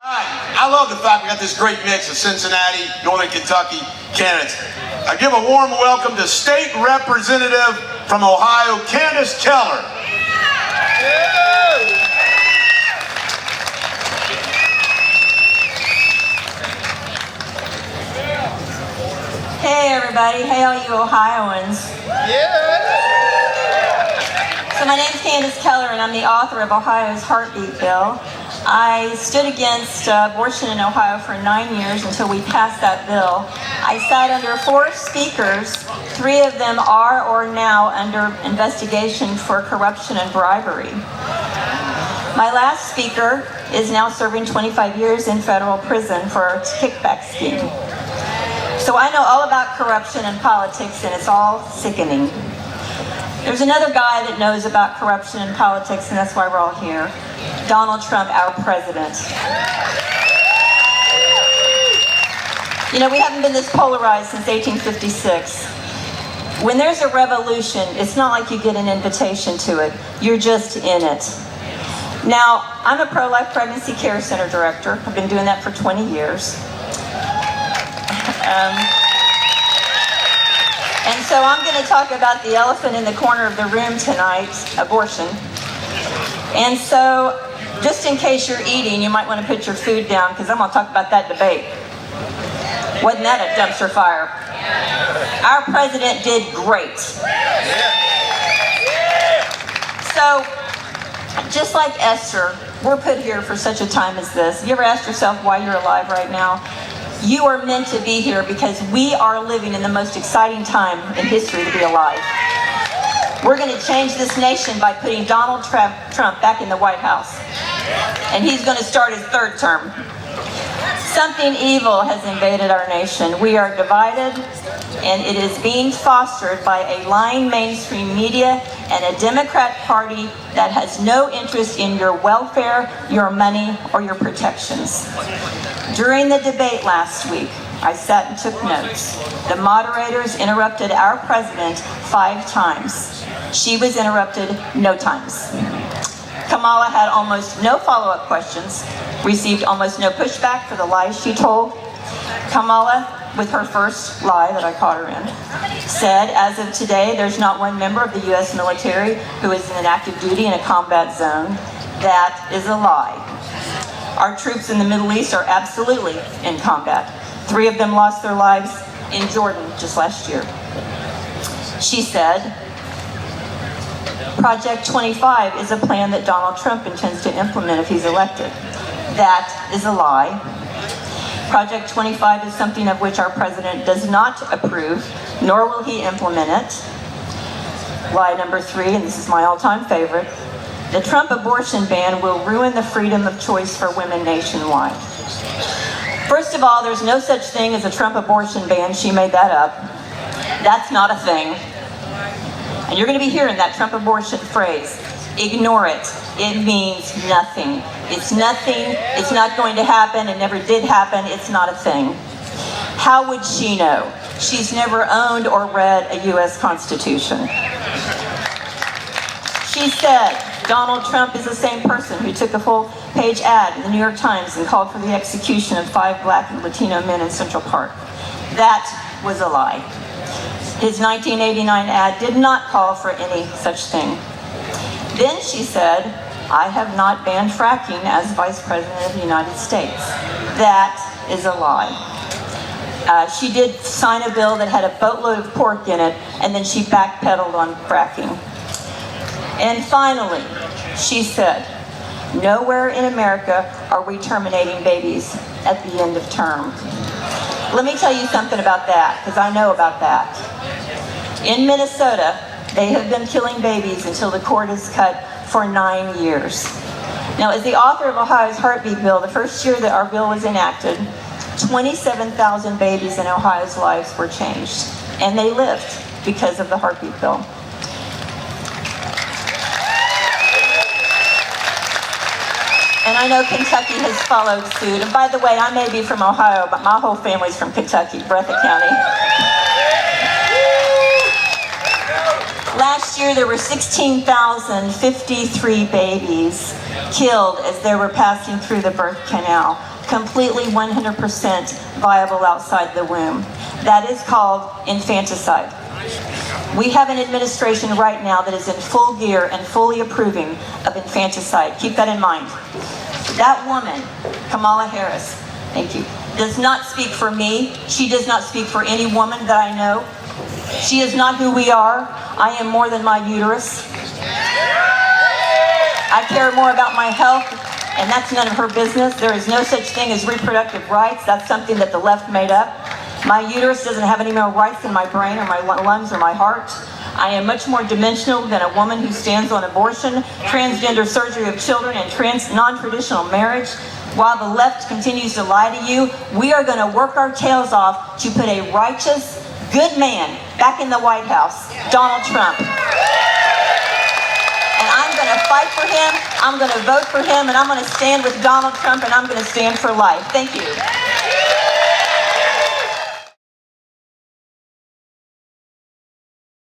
I love the fact we got this great mix of Cincinnati, Northern Kentucky candidates. I give a warm welcome to State Representative from Ohio, Candice Keller. Hey everybody, hey all you Ohioans. So my name's Candice Keller and I'm the author of Ohio's Heartbeat Bill. I stood against abortion in Ohio for 9 years until we passed that bill. I sat under 4 speakers. 3 of them are or now under investigation for corruption and bribery. My last speaker is now serving 25 years in federal prison for a kickback scheme. So I know all about corruption and politics, and it's all sickening. There's another guy that knows about corruption and politics, and that's why we're all here. Donald Trump, our president. You know, we haven't been this polarized since 1856. When there's a revolution, it's not like you get an invitation to it. You're just in it. Now, I'm a pro-life pregnancy care center director. I've been doing that for 20 years. And so I'm going to talk about the elephant in the corner of the room tonight, abortion. And so, just in case you're eating, you might want to put your food down, because I'm going to talk about that debate. Wasn't that a dumpster fire? Our president did great. So, just like Esther, we're put here for such a time as this. You ever asked yourself why you're alive right now? You are meant to be here because we are living in the most exciting time in history to be alive. We're going to change this nation by putting Donald Trump back in the White House. And he's going to start his 3rd term. Something evil has invaded our nation. We are divided, and it is being fostered by a lying mainstream media and a Democrat Party that has no interest in your welfare, your money, or your protections. During the debate last week, I sat and took notes. The moderators interrupted our president 5 times. She was interrupted no times. Kamala had almost no follow-up questions, received almost no pushback for the lies she told. Kamala, with her first lie that I caught her in, said, as of today, there's not one member of the U.S. military who is in active duty in a combat zone. That is a lie. Our troops in the Middle East are absolutely in combat. 3 of them lost their lives in Jordan just last year. She said, Project 25 is a plan that Donald Trump intends to implement if he's elected. That is a lie. Project 25 is something of which our president does not approve, nor will he implement it. Lie number 3, and this is my all-time favorite, the Trump abortion ban will ruin the freedom of choice for women nationwide. First of all, there's no such thing as a Trump abortion ban. She made that up. That's not a thing. And you're going to be hearing that Trump abortion phrase. Ignore it. It means nothing. It's nothing. It's not going to happen. It never did happen. It's not a thing. How would she know? She's never owned or read a U.S. Constitution. She said Donald Trump is the same person who took a full-page ad in the New York Times and called for the execution of 5 Black and Latino men in Central Park. That was a lie. His 1989 ad did not call for any such thing. Then she said, I have not banned fracking as Vice President of the United States. That is a lie. She did sign a bill that had a boatload of pork in it, and then she backpedaled on fracking. And finally, she said, nowhere in America are we terminating babies at the end of term. Let me tell you something about that, because I know about that. In Minnesota, they have been killing babies until the cord is cut for 9 years. Now, as the author of Ohio's Heartbeat Bill, the first year that our bill was enacted, 27,000 babies in Ohio's lives were changed, and they lived because of the Heartbeat Bill. And I know Kentucky has followed suit. And by the way, I may be from Ohio, but my whole family's from Kentucky, Breathitt County. Last year, there were 16,053 babies killed as they were passing through the birth canal. completely 100% viable outside the womb. That is called infanticide. We have an administration right now that is in full gear and fully approving of infanticide. Keep that in mind. That woman, Kamala Harris, thank you, does not speak for me. She does not speak for any woman that I know. She is not who we are. I am more than my uterus. I care more about my health, and that's none of her business. There is no such thing as reproductive rights. That's something that the left made up. My uterus doesn't have any more rights than my brain or my lungs or my heart. I am much more dimensional than a woman who stands on abortion, transgender surgery of children, and non-traditional marriage. While the left continues to lie to you, we are going to work our tails off to put a righteous, good man back in the White House, Donald Trump. And I'm going to fight for him, I'm going to vote for him, and I'm going to stand with Donald Trump, and I'm going to stand for life. Thank you.